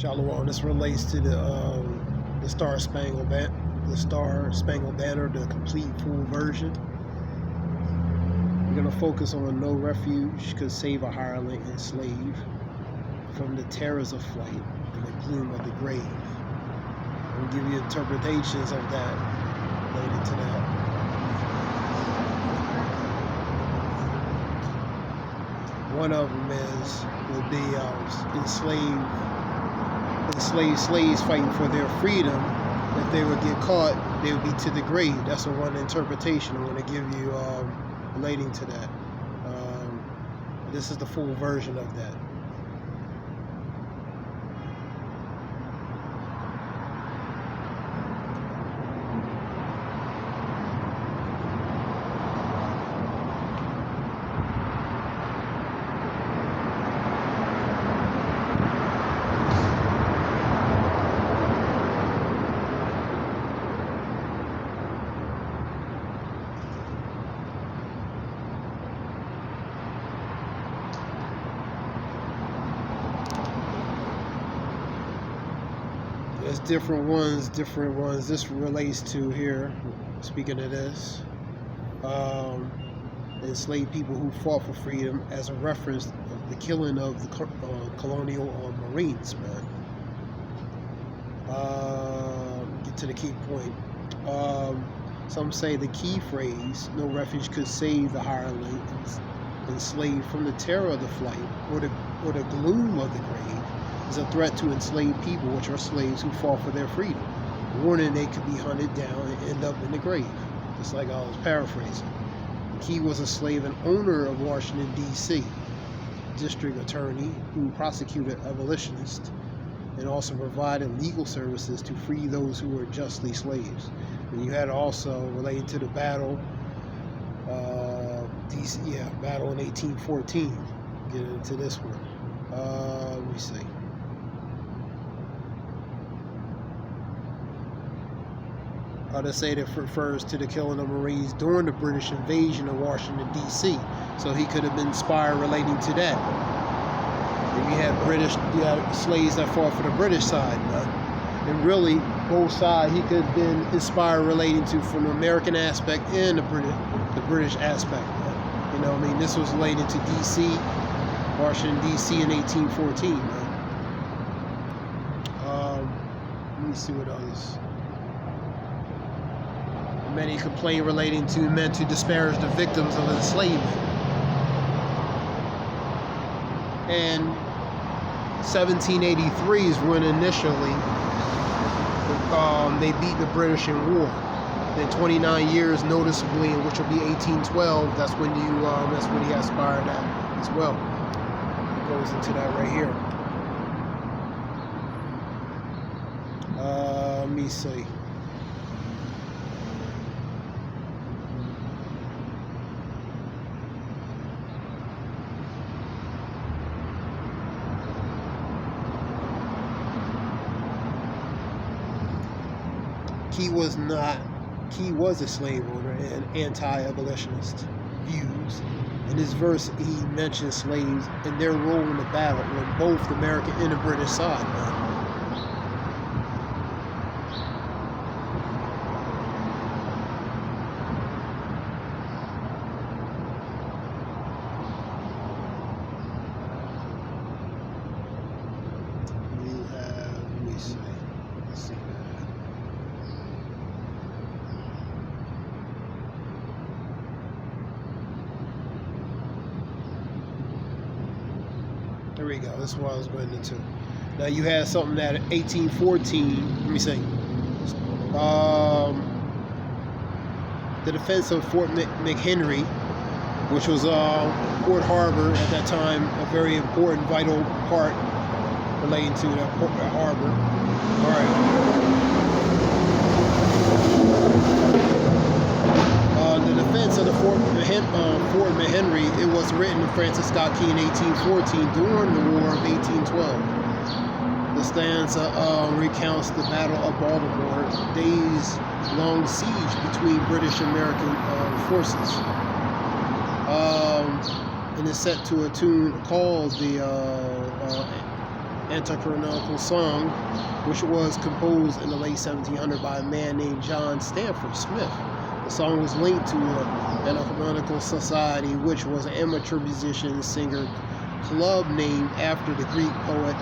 Shalom. This relates to the Star Spangled Banner, the complete full version. We're gonna focus on no refuge could save a hireling and slave from the terrors of flight and the gloom of the grave. I'll give you interpretations of that related to that. One of them would be enslaved slaves fighting for their freedom. If they would get caught, they would be to the grave. That's the one interpretation I'm going to give you relating to that. This is the full version of that. There's different ones. This relates to here, speaking of this, enslaved people who fought for freedom as a reference of the killing of the colonial Marines, man. Get to the key point. Some say the key phrase, no refuge could save the hireling enslaved from the terror of the flight or the gloom of the grave, is a threat to enslaved people, which are slaves who fought for their freedom, warning they could be hunted down and end up in the grave, just like I was paraphrasing. Key was a slave and owner of Washington, D.C., district attorney who prosecuted abolitionists and also provided legal services to free those who were justly slaves. And you had also related to the battle, battle in 1814. Get into this one. Let me see. They say that refers to the killing of Marines during the British invasion of Washington, D.C. So he could have been inspired relating to that. And you had slaves that fought for the British side, and really both sides he could have been inspired relating to from the American aspect and the British aspect. You know what I mean? This was related to D.C., Washington, D.C. in 1814. Let me see what others. Many complain relating to meant to disparage the victims of enslavement. And 1783 is when initially they beat the British in war. Then 29 years noticeably, which will be 1812. That's when he aspired at as well. It goes into that right here. Let me see. Key was a slave owner and anti-abolitionist views. In this verse, he mentions slaves and their role in the battle on both the American and the British side, man. There we go. This is what I was going into. Now you had something that 1814. Let me see. The defense of Fort McHenry, which was Port Harbor at that time, a very important, vital part relating to that harbor. All right. The defense of the Fort McHenry, it was written to Francis Scott Key in 1814 during the War of 1812. The stanza recounts the Battle of Baltimore, days-long siege between British and American forces. And it's set to a tune called the anti-canonical song, which was composed in the late 1700s by a man named John Stanford Smith. The song was linked to an anti-canonical society, which was an amateur musician and singer club named after the Greek poet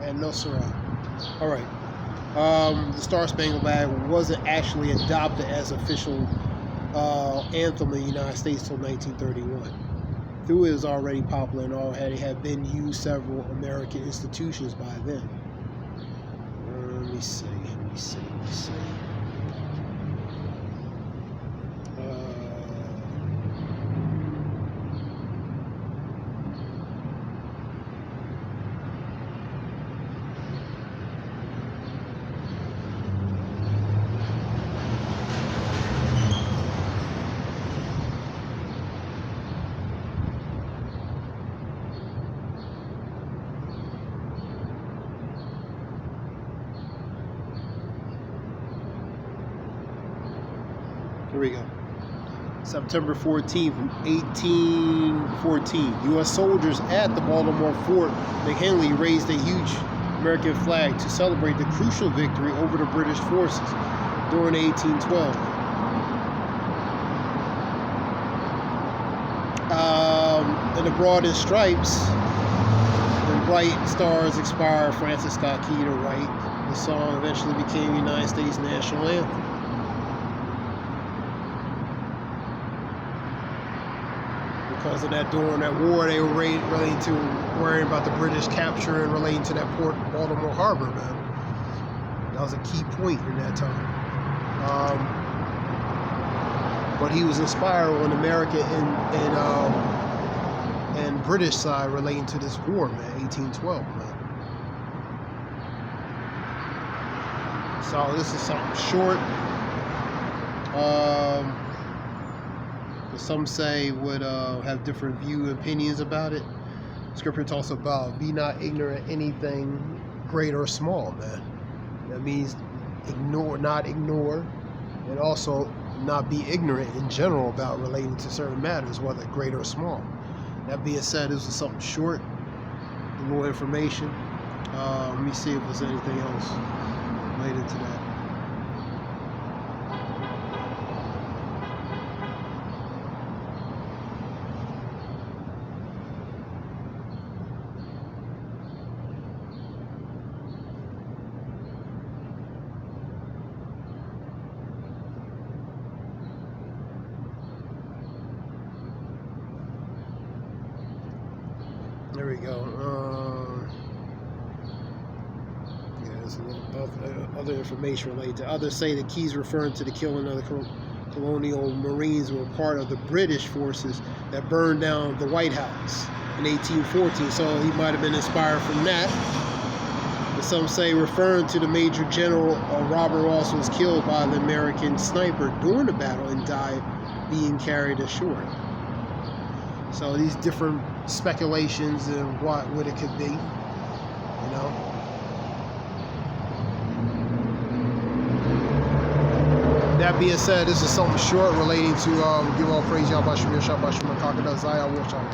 Anosira. All right. The Star Spangled Banner wasn't actually adopted as official anthem in the United States until 1931. Though it was already popular and already had been used several American institutions by then. Let me see. Here we go. September 14th, 1814. U.S. soldiers at the Baltimore Fort McKinley raised a huge American flag to celebrate the crucial victory over the British forces during 1812. In the broad stripes and bright stars expire, Francis Scott Key to write. The song eventually became the United States national anthem. Because of that, during that war, they were relating to worrying about the British capture and relating to that port, Baltimore Harbor, man. That was a key point in that time. But he was inspired on American and British side relating to this war, man, 1812, man. So this is something short. Some say would have different view and opinions about it. Scripture talks about be not ignorant anything great or small, man. That means not ignore, and also not be ignorant in general about relating to certain matters, whether great or small. That being said, this is something short, a little information. Let me see if there's anything else related to that. There we go. Yeah, there's a little other information related to. Others say the Keys referring to the killing of the colonial Marines were part of the British forces that burned down the White House in 1814. So he might have been inspired from that. But some say referring to the Major General Robert Ross was killed by the American sniper during the battle and died being carried ashore. So these different speculations and what it could be, you know. That being said, this is something short relating to give all praise Yahweh Shemir Shabbat Shemir Kakada Zaya Wolfshan.